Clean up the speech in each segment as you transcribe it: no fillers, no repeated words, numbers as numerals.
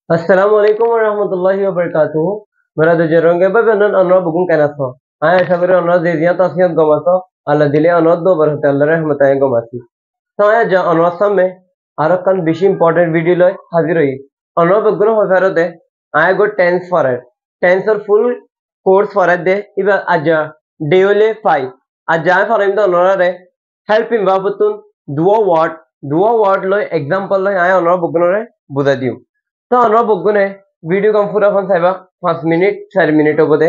Assalamualaikum warahmatullahi wabarakatuh. Berada jarang ke bapak nan anwa bukan kenaso. Ayah sabar anwa zediya tasnya gomaso. Allah dile anwa do berhati Allah rahmatnya gomasi. Saya ja anwa samme arakan bishi important video loy hazir hoyi. Anwa bukan hofarode de. I got tense for it. Tense or full course for it de. Iba aja deole 5. Aja for him the anwa re help him babutun duo word loy example loy ayah anwa bukan re buda diu. তো আমরা বগুনে video কম পুরা phone চাইবা 5 minute 4 minute হবদে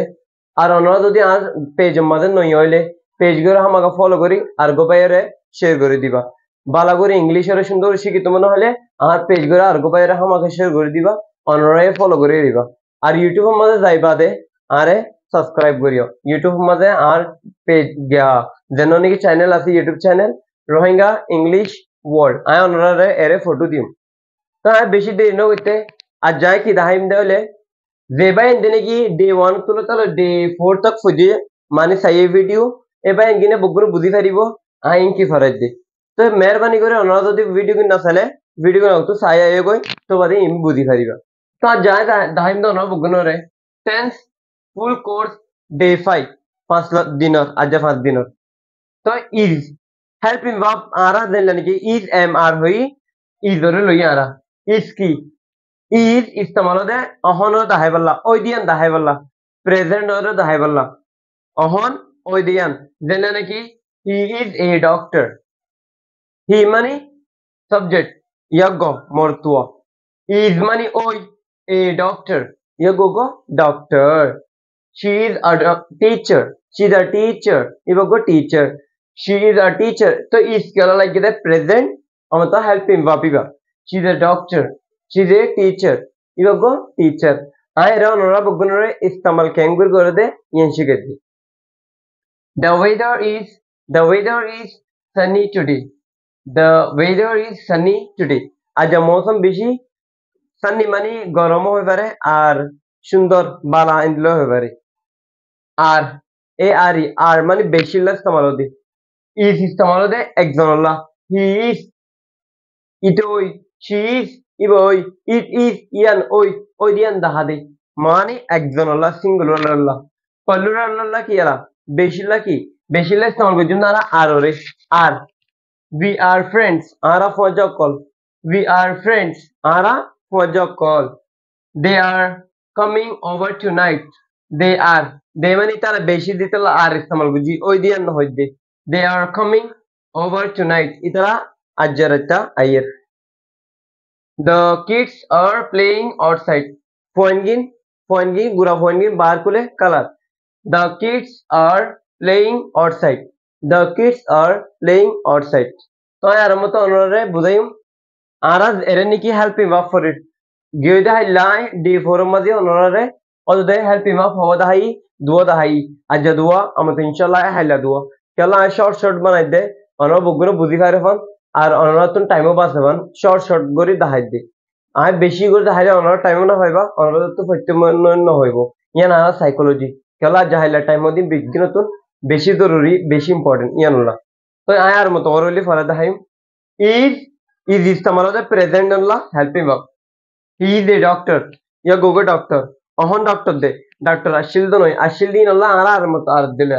আর আমরা যদি আর page আমাদের নই হইলে page গুলো আমাকে ফলো করি আর গো বাইরে শেয়ার করে দিবা বালা করে ইংলিশ এর সুন্দর শিখি তো মনে হলে আর পেজ গুলো আর গো বাইরে আমাকে শেয়ার করে দিবা অনরাই ফলো করে দিবা আর ইউটিউব আমাদের যাইবা দে আরে সাবস্ক্রাইব করিও ইউটিউব আমাদের আর পেজ গিয়া যেন নাকি চ্যানেল আছে YouTube channel Rohingya English word I অনরারে এরে ফটো দিম তো বেশি দেরি না হইতে আর যাই কি দাহাইম দেওলে যে বাইন দিনে কি ডে 1 তুলো তাহলে ডে 4 তক ফুজি মানে সাই ভিডিও এ বাইন গিনে বগুরু বুঝি পারিব আইন কি ফরাজ দি তো মেহরবানি করে ওনারা যদি ভিডিও কিন না চালে ভিডিও কিন তো সাই আইয়ে গই তো বাদে ইম বুঝি পারিবা তো আর যাই দাহাইম দো না বগুনরে টেন্স ফুল কোর্স ডে 5 5 দিনৰ আজ 5 দিনৰ তো ইজ হেল্প ইন ভাব আরা দেন কি ইজ এম আর হই ইজ ধরে লই আরা is কি is ইস্তেমাল দে অহন দাহাই বল্লা ওই দিয়ান দাহাই বল্লা প্রেজেন্ট ওর দাহাই বল্লা অহন ওই দিয়ান যেনে নাকি he is a doctor he মানে সাবজেক্ট ইয়াগ মরতুয়া is মানে ওই a doctor YAG go doctor she is a teacher she is a teacher YAG teacher she is a teacher তো is কেলা লাগি দে প্রেজেন্ট আমতা হেল্প হিম ভাবিবা she is a doctor she is a teacher iwago teacher ay ra nora bugunore istamal kengur gore de yen shigedi the weather is sunny today the weather is sunny today aja mousam beshi sunny mani gorom hoy pare ar sundor bala indlo hoy pare আর এ আরি আর মানে বেশি লাস তামালদি is ইস্তামালদে একজনল্লাহ he is ইতোই she is ইবই it is ইয়ান ওই দিয়ান দাহাদে মানে একজন আল্লাহ সিঙ্গুলার আল্লাহ প্লুরাল আল্লাহ কি আলা বেশিলা ইস্তেমাল করছুন না আর ওরে আর we are friends Ara ফজকল we are friends Ara ফজকল they are coming over tonight they মানে তারা বেশি দিতে আর ইস্তেমাল করছি ওই দিয়ান না হইছে they are coming over tonight ইতারা আজ্জারাতা আইয়ের The kids are playing outside. Poingin, gura poingin bar kule color. The kids are playing outside. The kids are playing outside. तो यार हम तो उन्होंने बुझाइम आराज एरनी की help him up for it. गियोदा है लाई D forum मध्य उन्होंने और दे help him up हो दाही दुआ दाही आज दुआ हम तो इंशाल्लाह है ला दुआ क्या शॉर्ट बनाए दे उन्होंने बुगुरो बुझी खा रहे फन আর অনরাতন টাইমও বাঁচাবান শর্ট করে দেখাই দে আর বেশি করে দেখাইলে অনরা টাইমও না হইবা অনরা তো প্রত্যেক না হইব ইয়ান আর সাইকোলজি খেলা যাহাইলা টাইমও দিন বিজ্ঞান নতুন বেশি জরুরি বেশি ইম্পর্টেন্ট ইয়ানুল্লাহ তো আয়ার মতো ওরলি ফলা দেখাইম ইজ ইস্তেমাল দে প্রেজেন্ট আল্লাহ হেল্পিং আপ হি ইজ এ ডক্টর ইয়া গোগো ডক্টর অহন ডক্টর দে ডক্টর আসিল তো নয় আসিল দিন আল্লাহ আর মতো আর দিলে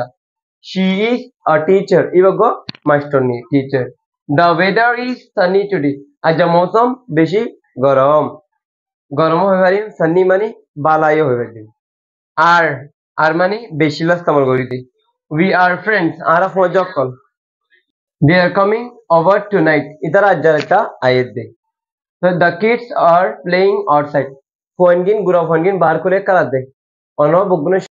শি ইজ আ টিচার ইবাগো মাস্টার নি teacher The weather is sunny today. आज मौसम बेशी गरम হয়ে পারি sunny মানে বালাই হয়ে পারি আর মানে বেশি লাস কামাল করি দি we are friends আরা ফজক কল they are coming over tonight ইতার আজ্জার একটা আয়াত দে so the kids are playing outside ফোনগিন গুরা ফোনগিন বার করে কালা দে অন বগুনে